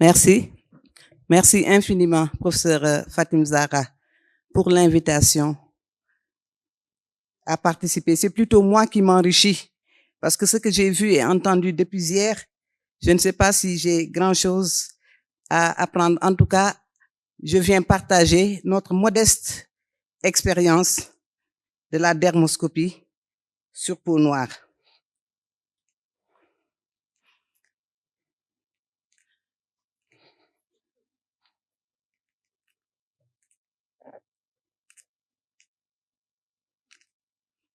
Merci. Merci infiniment, professeur Fatim Zahra, pour l'invitation à participer. C'est plutôt moi qui m'enrichis, parce que ce que j'ai vu et entendu depuis hier, je ne sais pas si j'ai grand-chose à apprendre. En tout cas, je viens partager notre modeste expérience de la dermoscopie sur peau noire.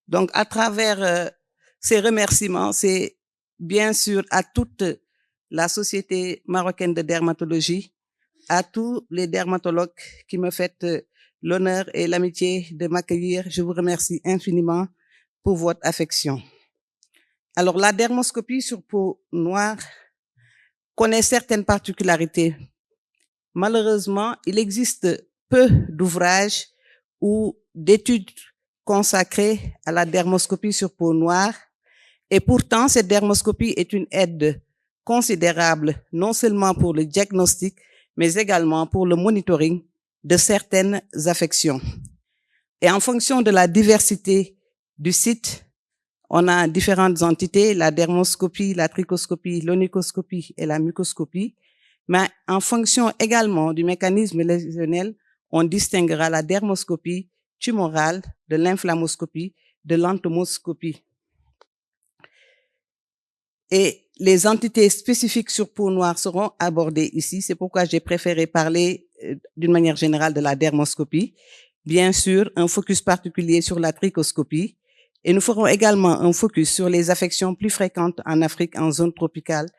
Donc, à travers ces remerciements, c'est bien sûr à toute la Société marocaine de dermatologie, à tous les dermatologues qui me font l'honneur et l'amitié de m'accueillir. Je vous remercie infiniment pour votre affection. Alors, la dermoscopie sur peau noire connaît certaines particularités. Malheureusement, il existe peu d'ouvrages ou d'études consacrées à la dermoscopie sur peau noire. Et pourtant, cette dermoscopie est une aide considérable, non seulement pour le diagnostic, mais également pour le monitoring de certaines affections. Et en fonction de la diversité du site, on a différentes entités, la dermoscopie, la trichoscopie, l'onychoscopie et la mucoscopie. Mais en fonction également du mécanisme lésionnel, on distinguera la dermoscopie tumorale de l'inflammoscopie, de l'entomoscopie. Et les entités spécifiques sur peau noire seront abordées ici. C'est pourquoi j'ai préféré parler d'une manière générale de la dermoscopie. Bien sûr, un focus particulier sur la trichoscopie. Et nous ferons également un focus sur les affections plus fréquentes en Afrique en zone tropicale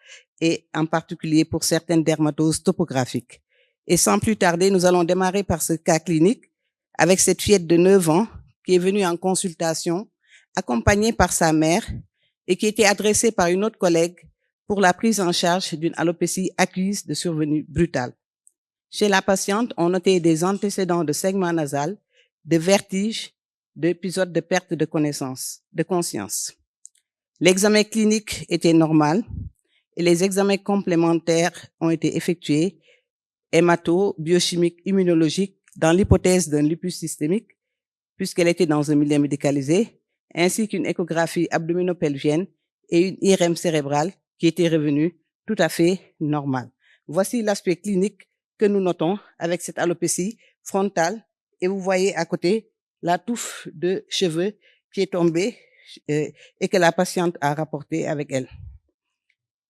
et en particulier pour certaines dermatoses topographiques. Et sans plus tarder, nous allons démarrer par ce cas clinique avec cette fillette de 9 ans qui est venue en consultation accompagnée par sa mère et qui était adressée par une autre collègue pour la prise en charge d'une alopécie acquise de survenue brutale. Chez la patiente, on notait des antécédents de saignement nasal, de vertige, d'épisodes de perte de conscience. L'examen clinique était normal et les examens complémentaires ont été effectués, hémato, biochimique, immunologique, dans l'hypothèse d'un lupus systémique, puisqu'elle était dans un milieu médicalisé, ainsi qu'une échographie abdominopelvienne et une IRM cérébrale qui était revenue tout à fait normale. Voici l'aspect clinique que nous notons avec cette alopécie frontale et vous voyez à côté la touffe de cheveux qui est tombée et que la patiente a rapporté avec elle.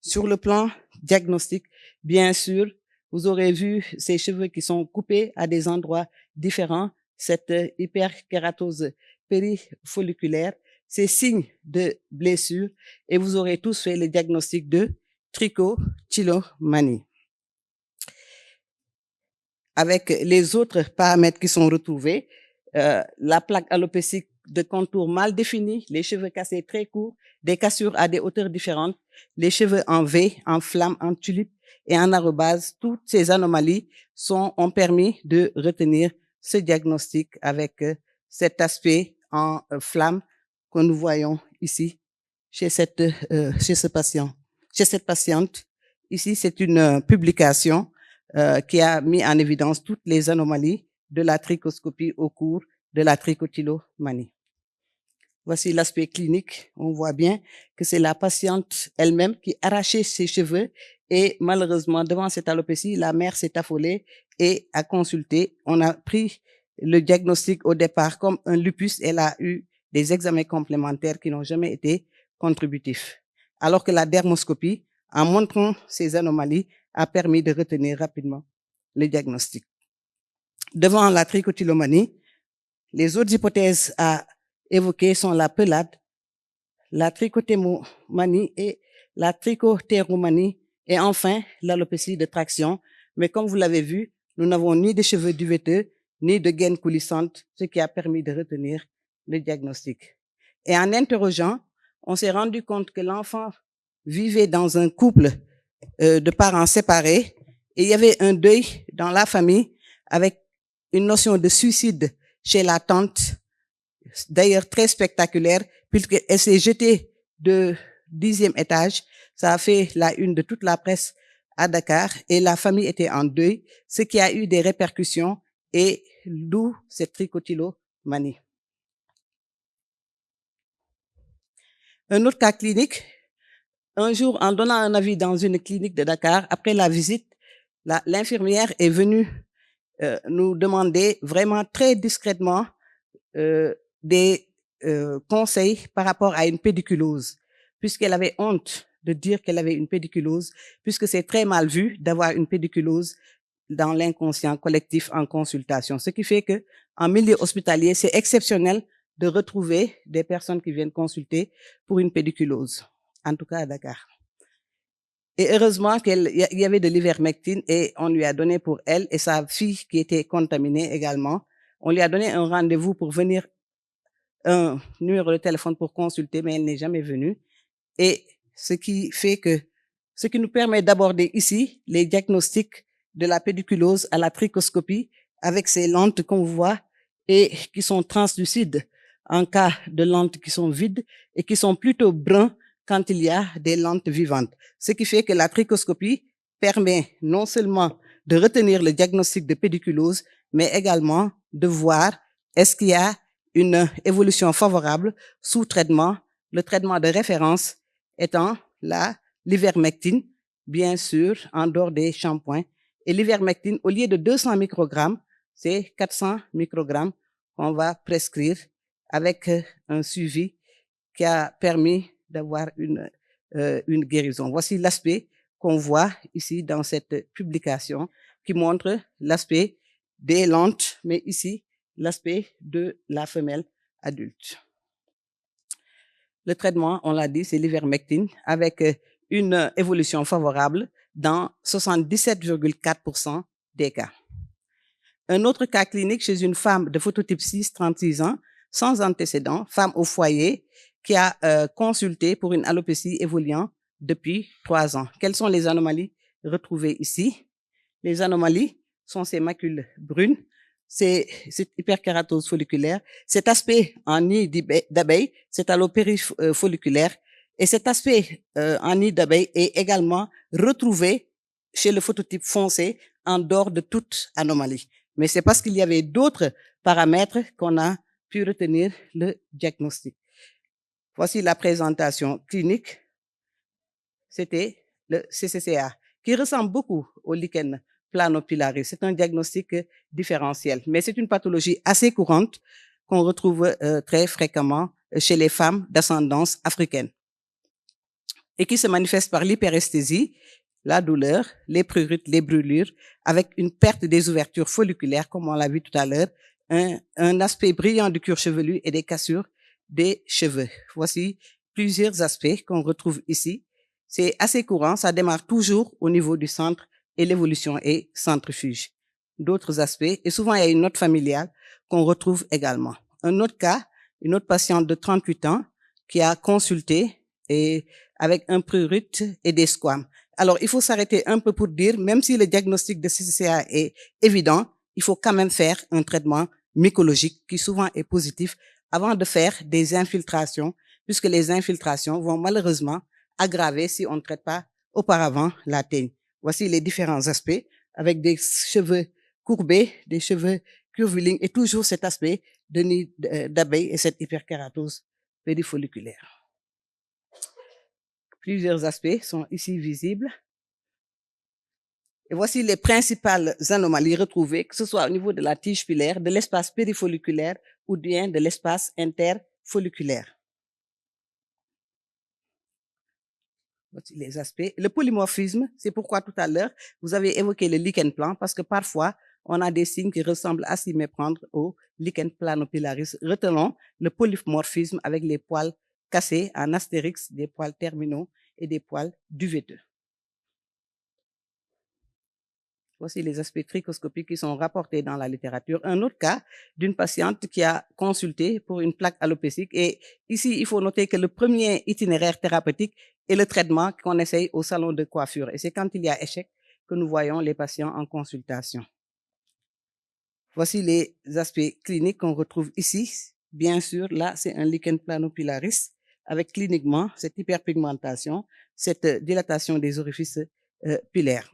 Sur le plan diagnostique, bien sûr, vous aurez vu ces cheveux qui sont coupés à des endroits différents, cette hyperkératose périfolliculaire, ces signes de blessure, et vous aurez tous fait le diagnostic de trichotillomanie. Avec les autres paramètres qui sont retrouvés, la plaque alopécique de contour mal défini, les cheveux cassés très courts, des cassures à des hauteurs différentes, les cheveux en V, en flamme, en tulipe et en arrobase, toutes ces anomalies ont permis de retenir ce diagnostic avec cet aspect en flamme que nous voyons ici chez cette patiente. Ici, c'est une publication qui a mis en évidence toutes les anomalies de la trichoscopie au cours de la trichotillomanie. Voici l'aspect clinique. On voit bien que c'est la patiente elle-même qui arrachait ses cheveux et malheureusement, devant cette alopécie, la mère s'est affolée et a consulté. On a pris le diagnostic au départ comme un lupus. Elle a eu des examens complémentaires qui n'ont jamais été contributifs. Alors que la dermoscopie, en montrant ces anomalies, a permis de retenir rapidement le diagnostic. Devant la trichotillomanie, les autres hypothèses à évoquer sont la pelade, la trichotémomanie et la trichotéromanie et enfin l'alopécie de traction. Mais comme vous l'avez vu, nous n'avons ni de cheveux duveteux, ni de gaines coulissantes, ce qui a permis de retenir le diagnostic. Et en interrogeant, on s'est rendu compte que l'enfant vivait dans un couple de parents séparés et il y avait un deuil dans la famille avec une notion de suicide chez la tante, d'ailleurs très spectaculaire, puisqu'elle s'est jetée de 10e étage. Ça a fait la une de toute la presse à Dakar et la famille était en deuil, ce qui a eu des répercussions et d'où cette trichotillomanie. Un autre cas clinique, un jour, en donnant un avis dans une clinique de Dakar, après la visite, l'infirmière est venue nous demander vraiment très discrètement des conseils par rapport à une pédiculose, puisqu'elle avait honte de dire qu'elle avait une pédiculose, puisque c'est très mal vu d'avoir une pédiculose dans l'inconscient collectif en consultation. Ce qui fait que en milieu hospitalier, c'est exceptionnel de retrouver des personnes qui viennent consulter pour une pédiculose, en tout cas à Dakar. Et heureusement qu'il y avait de l'ivermectine et on lui a donné pour elle et sa fille qui était contaminée également. On lui a donné un rendez-vous pour venir, un numéro de téléphone pour consulter, mais elle n'est jamais venue. Et ce qui nous permet d'aborder ici les diagnostics de la pédiculose à la trichoscopie avec ces lentes qu'on voit et qui sont translucides en cas de lentes qui sont vides et qui sont plutôt bruns quand il y a des lentes vivantes. Ce qui fait que la trichoscopie permet non seulement de retenir le diagnostic de pédiculose, mais également de voir est-ce qu'il y a une évolution favorable sous traitement, le traitement de référence étant l'ivermectine, bien sûr, en dehors des shampoings. Et l'ivermectine, au lieu de 200 microgrammes, c'est 400 microgrammes qu'on va prescrire avec un suivi qui a permis d'avoir une guérison. Voici l'aspect qu'on voit ici dans cette publication qui montre l'aspect des lentes, mais ici, l'aspect de la femelle adulte. Le traitement, on l'a dit, c'est l'ivermectine avec une évolution favorable dans 77,4% des cas. Un autre cas clinique chez une femme de phototype 6, 36 ans, sans antécédent, femme au foyer, qui a consulté pour une alopécie évoluant depuis 3 ans. Quelles sont les anomalies retrouvées ici? Les anomalies sont ces macules brunes, c'est cette hyperkératose folliculaire, cet aspect en nid d'abeille, cette alopérie folliculaire, et cet aspect en nid d'abeille est également retrouvé chez le phototype foncé en dehors de toute anomalie. Mais c'est parce qu'il y avait d'autres paramètres qu'on a pu retenir le diagnostic. Voici la présentation clinique. C'était le CCCA, qui ressemble beaucoup au lichen planopilaris. C'est un diagnostic différentiel, mais c'est une pathologie assez courante qu'on retrouve très fréquemment chez les femmes d'ascendance africaine et qui se manifeste par l'hyperesthésie, la douleur, les prurites, les brûlures, avec une perte des ouvertures folliculaires, comme on l'a vu tout à l'heure, un aspect brillant du cuir chevelu et des cassures des cheveux. Voici plusieurs aspects qu'on retrouve ici. C'est assez courant, ça démarre toujours au niveau du centre et l'évolution est centrifuge. D'autres aspects, et souvent il y a une note familiale qu'on retrouve également. Un autre cas, une autre patiente de 38 ans qui a consulté et avec un prurite et des squames. Alors, il faut s'arrêter un peu pour dire, même si le diagnostic de CCCA est évident, il faut quand même faire un traitement mycologique qui souvent est positif avant de faire des infiltrations, puisque les infiltrations vont malheureusement aggraver si on ne traite pas auparavant la teigne. Voici les différents aspects avec des cheveux courbés, des cheveux curvilignes et toujours cet aspect de nid d'abeille et cette hyperkératose pédifolliculaire. Plusieurs aspects sont ici visibles. Et voici les principales anomalies retrouvées, que ce soit au niveau de la tige pilaire, de l'espace périfolliculaire ou bien de l'espace interfolliculaire. Voici les aspects. Le polymorphisme, c'est pourquoi tout à l'heure, vous avez évoqué le lichen plan, parce que parfois, on a des signes qui ressemblent à s'y méprendre au lichen planopilaris. Retenons le polymorphisme avec les poils cassés en astérix, des poils terminaux et des poils duveteux. Voici les aspects trichoscopiques qui sont rapportés dans la littérature. Un autre cas d'une patiente qui a consulté pour une plaque alopécique. Et ici, il faut noter que le premier itinéraire thérapeutique est le traitement qu'on essaye au salon de coiffure. Et c'est quand il y a échec que nous voyons les patients en consultation. Voici les aspects cliniques qu'on retrouve ici. Bien sûr, là, c'est un lichen planopilaris avec cliniquement cette hyperpigmentation, cette dilatation des orifices pilaire.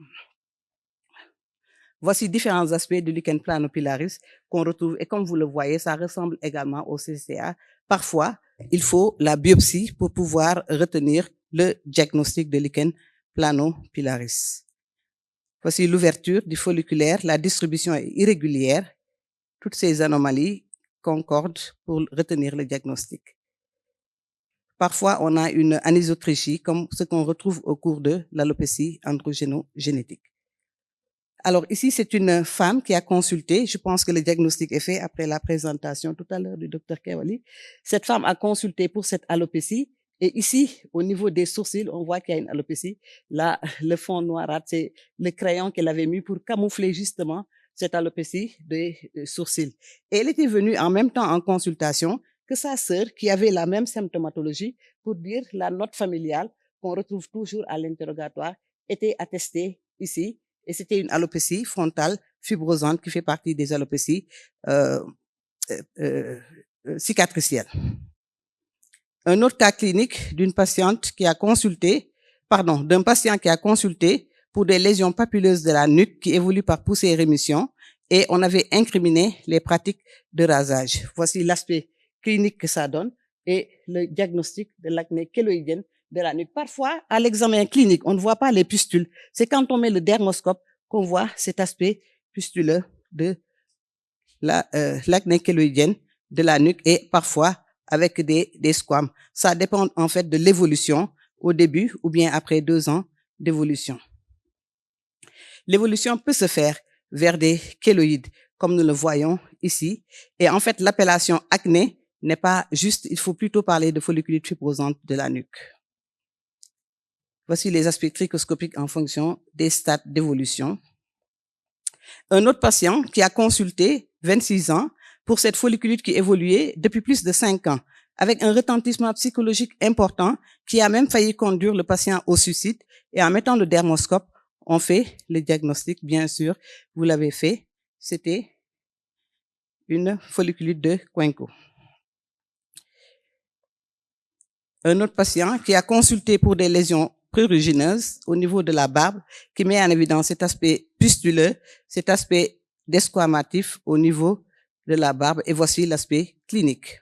Voici différents aspects du lichen planopilaris qu'on retrouve et comme vous le voyez, ça ressemble également au CCA. Parfois, il faut la biopsie pour pouvoir retenir le diagnostic de lichen planopilaris. Voici l'ouverture du folliculaire, la distribution est irrégulière. Toutes ces anomalies concordent pour retenir le diagnostic. Parfois, on a une anisotrichie, comme ce qu'on retrouve au cours de l'alopécie androgénogénétique. Alors ici, c'est une femme qui a consulté. Je pense que le diagnostic est fait après la présentation tout à l'heure du docteur Kewali. Cette femme a consulté pour cette alopécie. Et ici, au niveau des sourcils, on voit qu'il y a une alopécie. Là, le fond noirâtre, c'est le crayon qu'elle avait mis pour camoufler justement cette alopécie des sourcils. Et elle était venue en même temps en consultation que sa sœur, qui avait la même symptomatologie, pour dire la note familiale qu'on retrouve toujours à l'interrogatoire, était attestée ici. Et c'était une alopécie frontale fibrosante qui fait partie des alopécies cicatricielles. Un autre cas clinique d'une patiente qui a consulté, d'un patient qui a consulté pour des lésions papilleuses de la nuque qui évoluent par poussée et rémission, et on avait incriminé les pratiques de rasage. Voici l'aspect clinique que ça donne et le diagnostic de l'acné kéloïdienne de la nuque. Parfois, à l'examen clinique, on ne voit pas les pustules. C'est quand on met le dermoscope qu'on voit cet aspect pustuleux de l'acné kéloïdienne de la nuque et parfois avec des squames. Ça dépend en fait de l'évolution au début ou bien après 2 ans d'évolution. L'évolution peut se faire vers des kéloïdes, comme nous le voyons ici. Et en fait, l'appellation acné n'est pas juste, il faut plutôt parler de folliculite fibrosante de la nuque. Voici les aspects trichoscopiques en fonction des stades d'évolution. Un autre patient qui a consulté, 26 ans, pour cette folliculite qui évoluait depuis plus de 5 ans, avec un retentissement psychologique important qui a même failli conduire le patient au suicide. Et en mettant le dermoscope, on fait le diagnostic, bien sûr, vous l'avez fait, c'était une folliculite de Cuenco. Un autre patient qui a consulté pour des lésions prurigineuses au niveau de la barbe, qui met en évidence cet aspect pustuleux, cet aspect desquamatif au niveau de la barbe, et voici l'aspect clinique.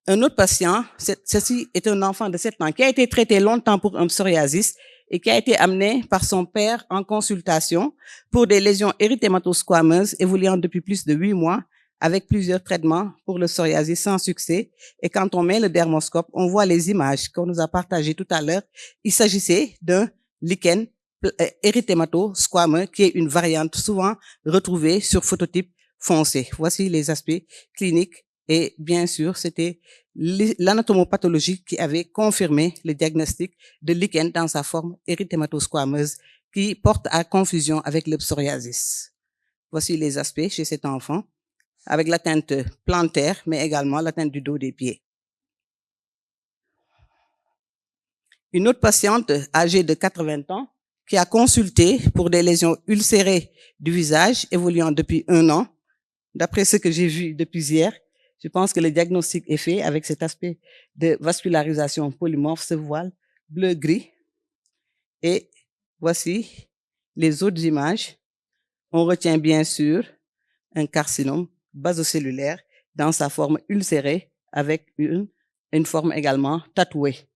Un autre patient, ceci est un enfant de 7 ans qui a été traité longtemps pour un psoriasis et qui a été amené par son père en consultation pour des lésions érythématosquameuses évoluant depuis plus de 8 mois avec plusieurs traitements pour le psoriasis sans succès. Et quand on met le dermoscope, on voit les images qu'on nous a partagées tout à l'heure. Il s'agissait d'un lichen érythématosquameux qui est une variante souvent retrouvée sur phototype foncé. Voici les aspects cliniques. Et bien sûr, c'était l'anatomopathologie qui avait confirmé le diagnostic de lichen dans sa forme érythématosquameuse qui porte à confusion avec le psoriasis. Voici les aspects chez cet enfant, avec l'atteinte plantaire, mais également l'atteinte du dos des pieds. Une autre patiente âgée de 80 ans qui a consulté pour des lésions ulcérées du visage évoluant depuis 1 an. D'après ce que j'ai vu depuis hier, je pense que le diagnostic est fait avec cet aspect de vascularisation polymorphe, ce voile bleu-gris. Et voici les autres images. On retient bien sûr un carcinome basocellulaire dans sa forme ulcérée avec une forme également tatouée.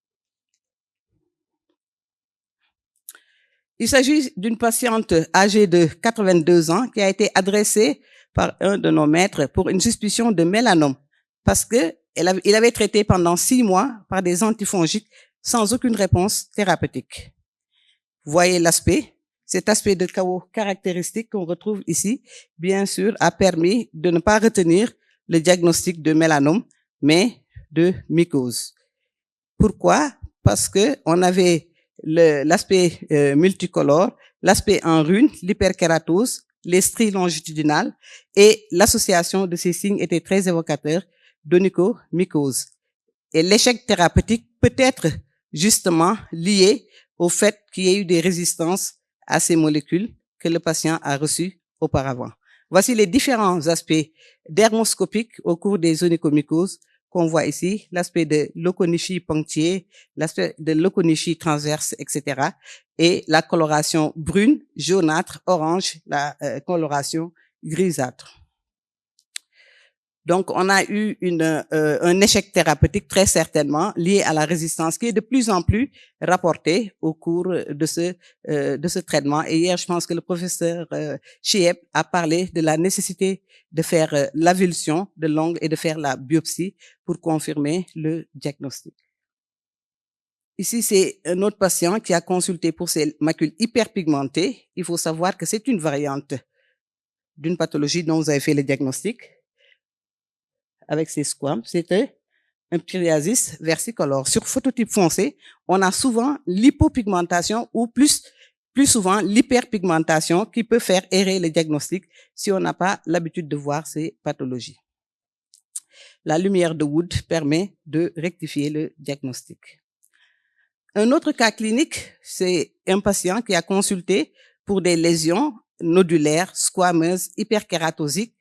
Il s'agit d'une patiente âgée de 82 ans qui a été adressée par un de nos maîtres pour une suspicion de mélanome parce que il avait traité pendant 6 mois par des antifongiques sans aucune réponse thérapeutique. Voyez l'aspect, cet aspect de chaos caractéristique qu'on retrouve ici, bien sûr, a permis de ne pas retenir le diagnostic de mélanome, mais de mycose. Pourquoi? Parce que on avait l'aspect multicolore, l'aspect en rune, l'hyperkératose, les stries longitudinales, et l'association de ces signes était très évocateur d'onychomycose. Et l'échec thérapeutique peut être justement lié au fait qu'il y ait eu des résistances à ces molécules que le patient a reçues auparavant. Voici les différents aspects dermoscopiques au cours des onychomycoses qu'on voit ici, l'aspect de l'Okonishi ponctué, l'aspect de l'Okonishi transverse, etc. Et la coloration brune, jaunâtre, orange, la coloration grisâtre. Donc, on a eu un échec thérapeutique très certainement lié à la résistance qui est de plus en plus rapportée au cours de ce traitement. Et hier, je pense que le professeur Chiep a parlé de la nécessité de faire l'avulsion de l'ongle et de faire la biopsie pour confirmer le diagnostic. Ici, c'est un autre patient qui a consulté pour ses macules hyperpigmentées. Il faut savoir que c'est une variante d'une pathologie dont vous avez fait le diagnostic avec ces squames. C'était un psoriasis versicolore. Sur phototype foncé, on a souvent l'hypopigmentation ou plus souvent l'hyperpigmentation qui peut faire errer le diagnostic si on n'a pas l'habitude de voir ces pathologies. La lumière de Wood permet de rectifier le diagnostic. Un autre cas clinique, c'est un patient qui a consulté pour des lésions nodulaires, squameuses, hyperkératosiques.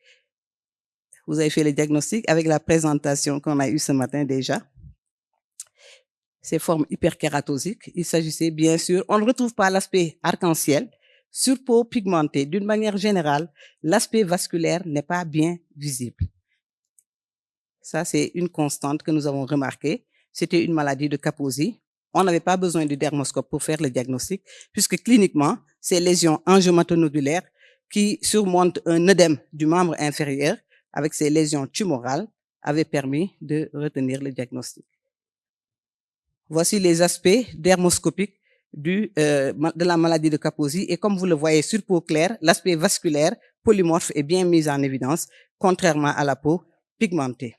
Vous avez fait le diagnostic avec la présentation qu'on a eue ce matin déjà. Ces formes hyperkératosiques, il s'agissait bien sûr, on ne retrouve pas l'aspect arc-en-ciel, sur peau pigmentée. D'une manière générale, l'aspect vasculaire n'est pas bien visible. Ça, c'est une constante que nous avons remarquée. C'était une maladie de Kaposi. On n'avait pas besoin du dermoscope pour faire le diagnostic, puisque cliniquement, ces lésions angiomatonodulaires qui surmontent un œdème du membre inférieur, avec ces lésions tumorales, avaient permis de retenir le diagnostic. Voici les aspects dermoscopiques de la maladie de Kaposi. Et comme vous le voyez sur peau claire, l'aspect vasculaire polymorphe est bien mis en évidence, contrairement à la peau pigmentée.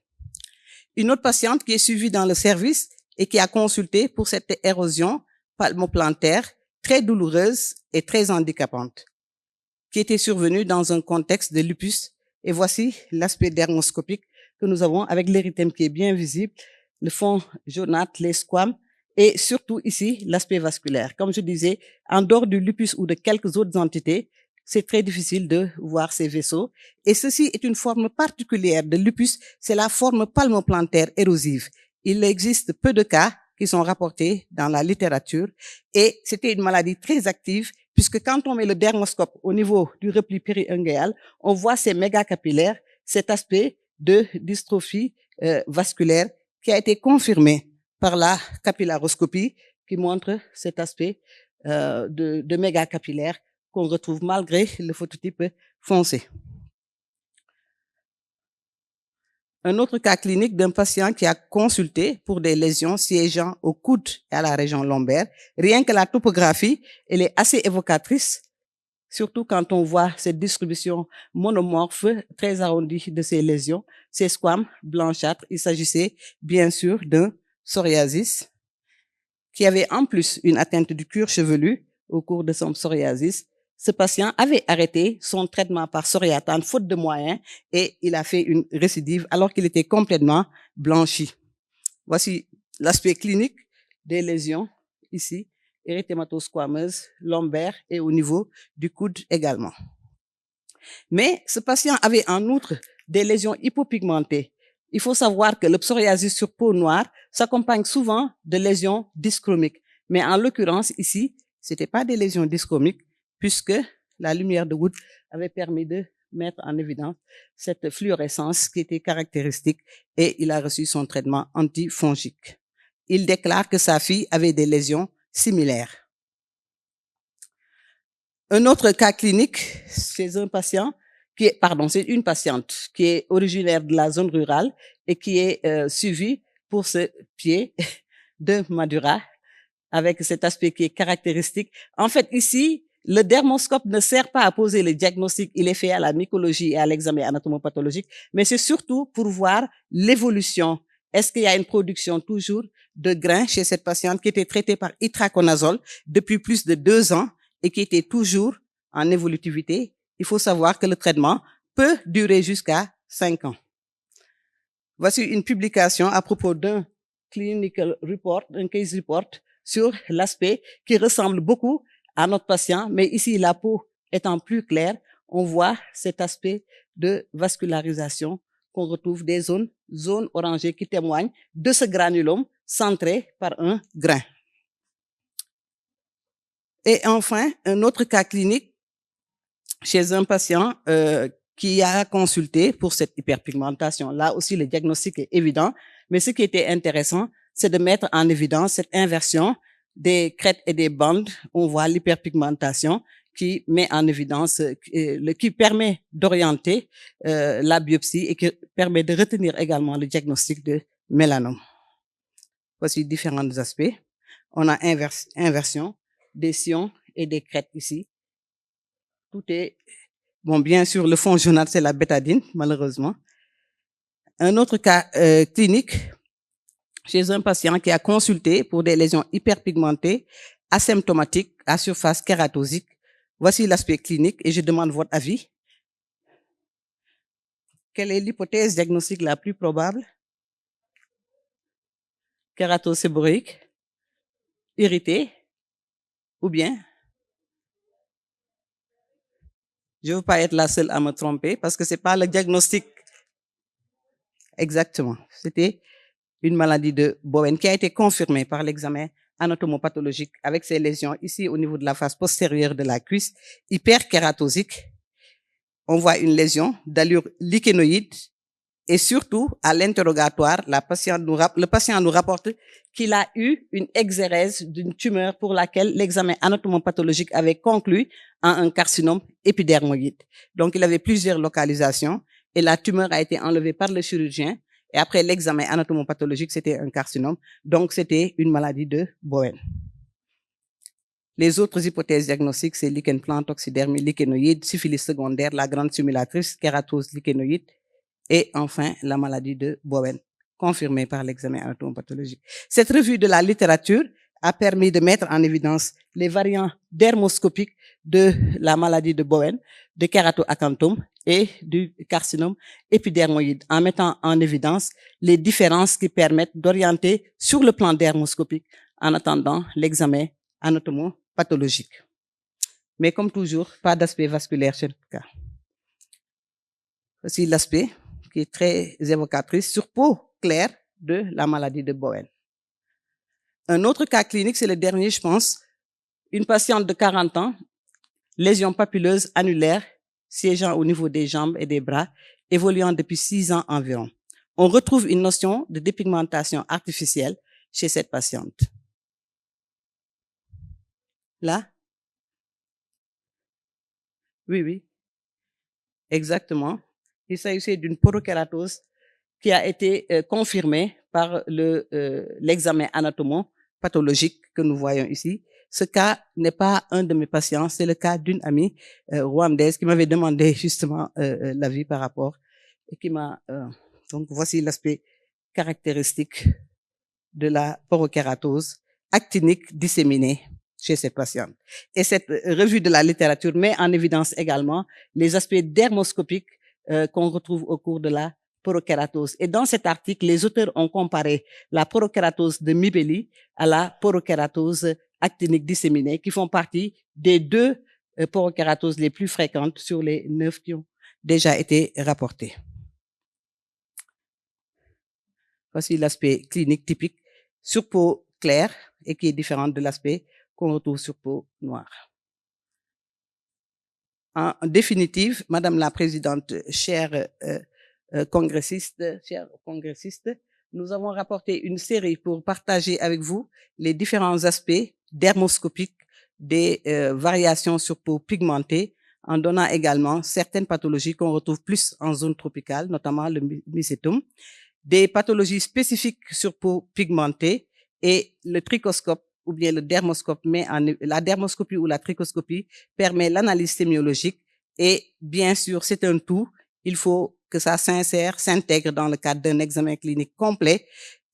Une autre patiente qui est suivie dans le service et qui a consulté pour cette érosion palmoplantaire très douloureuse et très handicapante, qui était survenue dans un contexte de lupus. Et voici l'aspect dermoscopique que nous avons avec l'érythème qui est bien visible, le fond jaunâtre, les squames, et surtout ici, l'aspect vasculaire. Comme je disais, en dehors du lupus ou de quelques autres entités, c'est très difficile de voir ces vaisseaux. Et ceci est une forme particulière de lupus, c'est la forme palmoplantaire érosive. Il existe peu de cas qui sont rapportés dans la littérature et c'était une maladie très active puisque quand on met le dermoscope au niveau du repli péri-unguéal, on voit ces mégacapillaires, cet aspect de dystrophie vasculaire qui a été confirmé par la capillaroscopie qui montre cet aspect de mégacapillaire qu'on retrouve malgré le phototype foncé. Un autre cas clinique d'un patient qui a consulté pour des lésions siégeant au coude et à la région lombaire. Rien que la topographie, elle est assez évocatrice, surtout quand on voit cette distribution monomorphe très arrondie de ces lésions. Ces squames blanchâtres, il s'agissait bien sûr d'un psoriasis qui avait en plus une atteinte du cuir chevelu au cours de son psoriasis. Ce patient avait arrêté son traitement par soriatane faute de moyens et il a fait une récidive alors qu'il était complètement blanchi. Voici l'aspect clinique des lésions ici, érythématosquameuses, lombaires et au niveau du coude également. Mais ce patient avait en outre des lésions hypopigmentées. Il faut savoir que le psoriasis sur peau noire s'accompagne souvent de lésions dyschromiques. Mais en l'occurrence ici, c'était pas des lésions dyschromiques, puisque la lumière de Wood avait permis de mettre en évidence cette fluorescence qui était caractéristique et il a reçu son traitement antifongique. Il déclare que sa fille avait des lésions similaires. Un autre cas clinique, c'est un patient c'est une patiente qui est originaire de la zone rurale et qui est suivie pour ce pied de Madura avec cet aspect qui est caractéristique. En fait, ici, le dermoscope ne sert pas à poser le diagnostic, il est fait à la mycologie et à l'examen anatomopathologique, mais c'est surtout pour voir l'évolution. Est-ce qu'il y a une production toujours de grains chez cette patiente qui était traitée par itraconazole depuis plus de 2 ans et qui était toujours en évolutivité? Il faut savoir que le traitement peut durer jusqu'à 5 ans. Voici une publication à propos d'un clinical report, un case report sur l'aspect qui ressemble beaucoup à notre patient, mais ici, la peau étant plus claire, on voit cet aspect de vascularisation qu'on retrouve des zones orangées qui témoignent de ce granulome centré par un grain. Et enfin, un autre cas clinique chez un patient qui a consulté pour cette hyperpigmentation. Là aussi, le diagnostic est évident, mais ce qui était intéressant, c'est de mettre en évidence cette inversion des crêtes et des bandes. On voit l'hyperpigmentation qui met en évidence, qui permet d'orienter la biopsie et qui permet de retenir également le diagnostic de mélanome. Voici différents aspects. On a inversion des sillons et des crêtes ici. Tout est, bon, bien sûr, le fond jaunâtre, c'est la bétadine, malheureusement. Un autre cas clinique, chez un patient qui a consulté pour des lésions hyperpigmentées, asymptomatiques, à surface kératosique. Voici l'aspect clinique et je demande votre avis. Quelle est l'hypothèse diagnostique la plus probable? Kératose séborrhéique, irrité, ou bien? Je ne veux pas être la seule à me tromper parce que c'est pas le diagnostic. Exactement. C'était une maladie de Bowen qui a été confirmée par l'examen anatomopathologique avec ces lésions ici au niveau de la face postérieure de la cuisse, hyperkératosique. On voit une lésion d'allure lichénoïde et surtout à l'interrogatoire, le patient nous rapporte qu'il a eu une exérèse d'une tumeur pour laquelle l'examen anatomopathologique avait conclu en un carcinome épidermoïde. Donc il avait plusieurs localisations et la tumeur a été enlevée par le chirurgien. Et après l'examen anatomopathologique, c'était un carcinome. Donc, c'était une maladie de Bowen. Les autres hypothèses diagnostiques, c'est lichen plante, toxidermie, lichénoïde, syphilis secondaire, la grande simulatrice, kératose lichénoïde, et enfin, la maladie de Bowen, confirmée par l'examen anatomopathologique. Cette revue de la littérature a permis de mettre en évidence les variants dermoscopiques de la maladie de Bowen, de kératoacanthomes et du carcinome épidermoïde, en mettant en évidence les différences qui permettent d'orienter sur le plan dermoscopique en attendant l'examen anatomopathologique. Mais comme toujours, pas d'aspect vasculaire chez le cas. Voici l'aspect qui est très évocatrice sur peau claire de la maladie de Bowen. Un autre cas clinique, c'est le dernier, je pense, une patiente de 40 ans, lésion papuleuse annulaire, siégeant au niveau des jambes et des bras, évoluant depuis 6 ans environ. On retrouve une notion de dépigmentation artificielle chez cette patiente. Là? Oui. Exactement. Il s'agissait d'une porokératose qui a été confirmée par l'examen anatomopathologique que nous voyons ici. Ce cas n'est pas un de mes patients, c'est le cas d'une amie rwandaise qui m'avait demandé justement l'avis par rapport et qui m'a... donc voici l'aspect caractéristique de la porokératose actinique disséminée chez cette patiente. Et cette revue de la littérature met en évidence également les aspects dermoscopiques qu'on retrouve au cours de la porokératose. Et dans cet article, les auteurs ont comparé la porokératose de Mibelli à la porokératose actinique disséminée, qui font partie des 2 porokératoses les plus fréquentes sur les 9 qui ont déjà été rapportées. Voici l'aspect clinique typique sur peau claire et qui est différent de l'aspect qu'on retrouve sur peau noire. En définitive, Madame la Présidente, chère congressiste, nous avons rapporté une série pour partager avec vous les différents aspects dermoscopiques des variations sur peau pigmentée, en donnant également certaines pathologies qu'on retrouve plus en zone tropicale, notamment le mycétome, des pathologies spécifiques sur peau pigmentée et le trichoscope ou bien le dermoscope, mais la dermoscopie ou la trichoscopie permet l'analyse sémiologique et bien sûr, c'est un tout. Il faut que ça s'intègre dans le cadre d'un examen clinique complet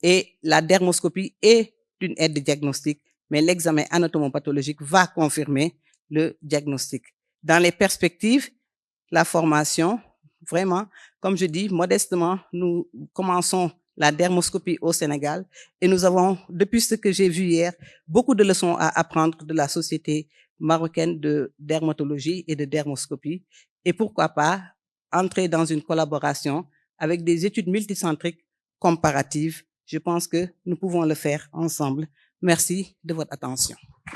et la dermoscopie est une aide de diagnostic, mais l'examen anatomopathologique va confirmer le diagnostic. Dans les perspectives, la formation, vraiment, comme je dis, modestement, nous commençons la dermoscopie au Sénégal et nous avons, depuis ce que j'ai vu hier, beaucoup de leçons à apprendre de la Société marocaine de dermatologie et de dermoscopie et pourquoi pas entrer dans une collaboration avec des études multicentriques comparatives. Je pense que nous pouvons le faire ensemble. Merci de votre attention.